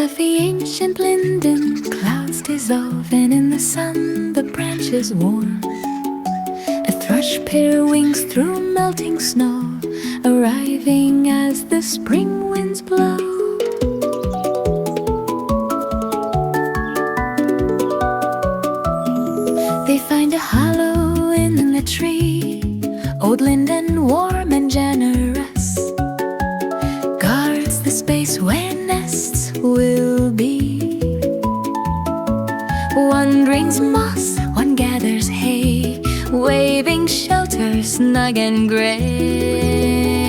of the ancient linden, clouds dissolve, and in the sun the branches warm. A thrush pair wings through melting snow, arriving as the spring winds blow. They find a hollow in the tree, old linden, warm and generous, guards the space where nests will be. One brings moss, one gathers hay, waving shelter snug and gray.